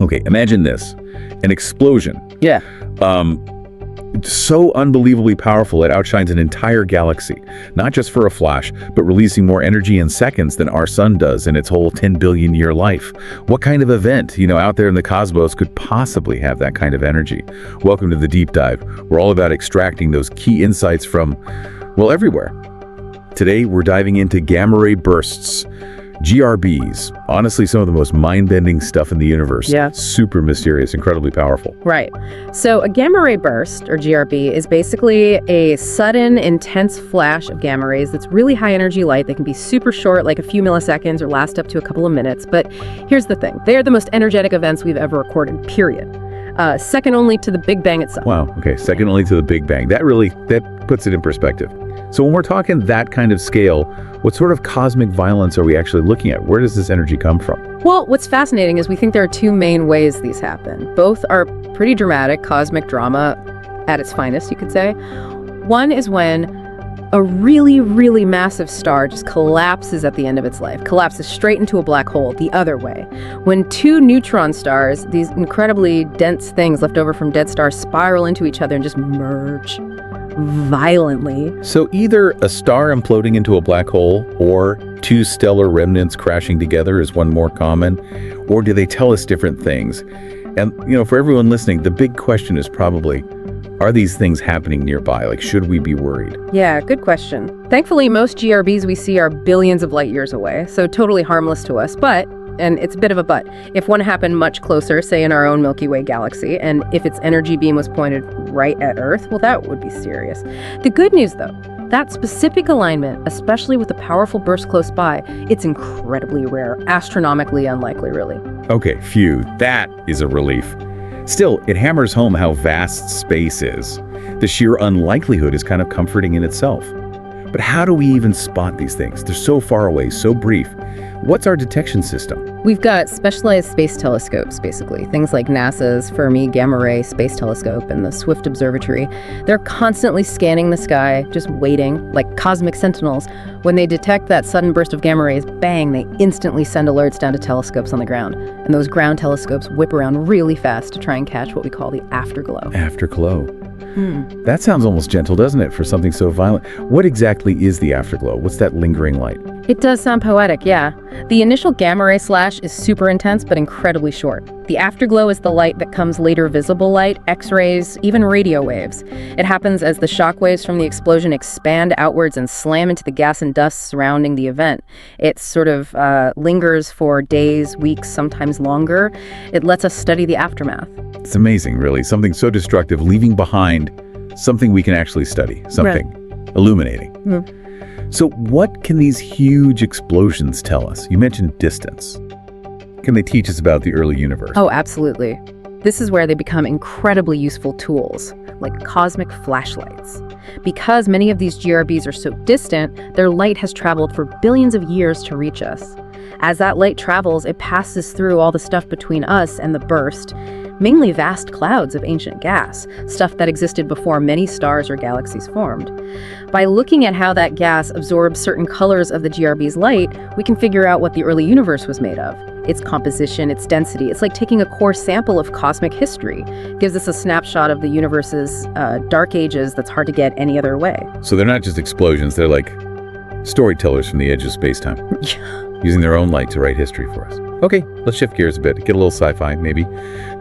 Okay, imagine this. An explosion. Yeah. So unbelievably powerful it outshines an entire galaxy, not just for a flash, but releasing more energy in seconds than our sun does in its whole 10 billion year life. What kind of event, out there in the cosmos could possibly have that kind of energy? Welcome to the Deep Dive. We're all about extracting those key insights from, well, everywhere. Today, we're diving into gamma ray bursts. GRBs, honestly, some of the most mind-bending stuff in the universe. Yeah. Super mysterious, incredibly powerful. Right. So a gamma ray burst, or GRB, is basically a sudden, intense flash of gamma rays that's really high energy light. They can be super short, like a few milliseconds, or last up to a couple of minutes. But here's the thing. They are the most energetic events we've ever recorded, period. Second only to the Big Bang itself. Wow, okay, second only to the Big Bang. That puts it in perspective. So when we're talking that kind of scale, what sort of cosmic violence are we actually looking at? Where does this energy come from? Well, what's fascinating is we think there are two main ways these happen. Both are pretty dramatic, cosmic drama at its finest, you could say. One is when a really, really massive star just collapses at the end of its life, collapses straight into a black hole the other way. When two neutron stars, these incredibly dense things left over from dead stars, spiral into each other and just merge violently. So either a star imploding into a black hole or two stellar remnants crashing together is one more common, or do they tell us different things? And, for everyone listening, the big question is probably, are these things happening nearby? Like, should we be worried? Yeah, good question. Thankfully, most GRBs we see are billions of light years away, so totally harmless to us, but and it's a bit of a but. If one happened much closer, say in our own Milky Way galaxy, and if its energy beam was pointed right at Earth, well, that would be serious. The good news, though, that specific alignment, especially with a powerful burst close by, it's incredibly rare, astronomically unlikely, really. Okay, phew, that is a relief. Still, it hammers home how vast space is. The sheer unlikelihood is kind of comforting in itself. But how do we even spot these things? They're so far away, so brief. What's our detection system? We've got specialized space telescopes, basically. Things like NASA's Fermi Gamma Ray Space Telescope and the Swift Observatory. They're constantly scanning the sky, just waiting, like cosmic sentinels. When they detect that sudden burst of gamma rays, bang, they instantly send alerts down to telescopes on the ground. And those ground telescopes whip around really fast to try and catch what we call the afterglow. Afterglow. That sounds almost gentle, doesn't it, for something so violent? What exactly is the afterglow? What's that lingering light? It does sound poetic, yeah. The initial gamma ray slash is super intense but incredibly short. The afterglow is the light that comes later visible light, X-rays, even radio waves. It happens as the shock waves from the explosion expand outwards and slam into the gas and dust surrounding the event. It sort of lingers for days, weeks, sometimes longer. It lets us study the aftermath. It's amazing, really. Something so destructive, leaving behind something we can actually study, something illuminating. So what can these huge explosions tell us? You mentioned distance. Can they teach us about the early universe? Oh, absolutely. This is where they become incredibly useful tools, like cosmic flashlights. Because many of these GRBs are so distant, their light has traveled for billions of years to reach us. As that light travels, it passes through all the stuff between us and the burst, mainly vast clouds of ancient gas, stuff that existed before many stars or galaxies formed. By looking at how that gas absorbs certain colors of the GRB's light, we can figure out what the early universe was made of. Its composition, its density. It's like taking a core sample of cosmic history. It gives us a snapshot of the universe's dark ages that's hard to get any other way. So they're not just explosions, they're like storytellers from the edge of space-time. Using their own light to write history for us. Okay, let's shift gears a bit, get a little sci-fi, maybe.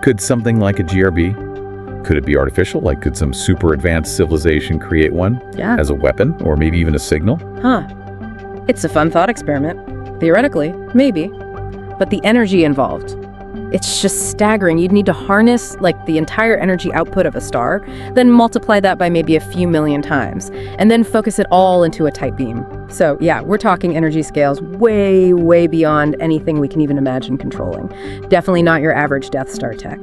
Could something like a GRB, could it be artificial? Like, could some super advanced civilization create one as a weapon, or maybe even a signal? It's a fun thought experiment. Theoretically, maybe. But the energy involved, it's just staggering. You'd need to harness like the entire energy output of a star, then multiply that by maybe a few million times, and then focus it all into a tight beam. So yeah, we're talking energy scales way, way beyond anything we can even imagine controlling. Definitely not your average Death Star tech.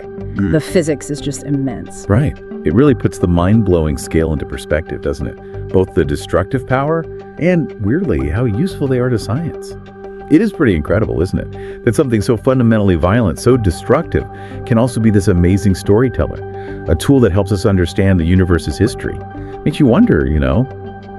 The physics is just immense. Right. It really puts the mind-blowing scale into perspective, doesn't it? Both the destructive power and, weirdly, how useful they are to science. It is pretty incredible, isn't it? That something so fundamentally violent, so destructive, can also be this amazing storyteller, a tool that helps us understand the universe's history. Makes you wonder,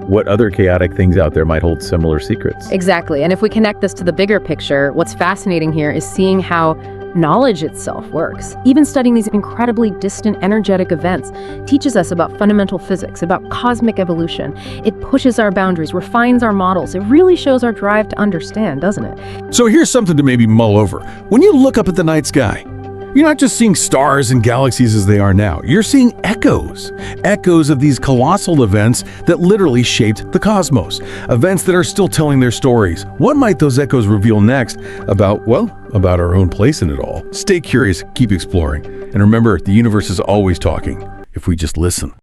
what other chaotic things out there might hold similar secrets. Exactly. And if we connect this to the bigger picture, what's fascinating here is seeing how knowledge itself works. Even studying these incredibly distant energetic events teaches us about fundamental physics, about cosmic evolution. It pushes our boundaries, refines our models. It really shows our drive to understand, doesn't it? So here's something to maybe mull over. When you look up at the night sky, you're not just seeing stars and galaxies as they are now. You're seeing echoes of these colossal events that literally shaped the cosmos, events that are still telling their stories. What might those echoes reveal next about our own place in it all? Stay curious, keep exploring, and remember, the universe is always talking if we just listen.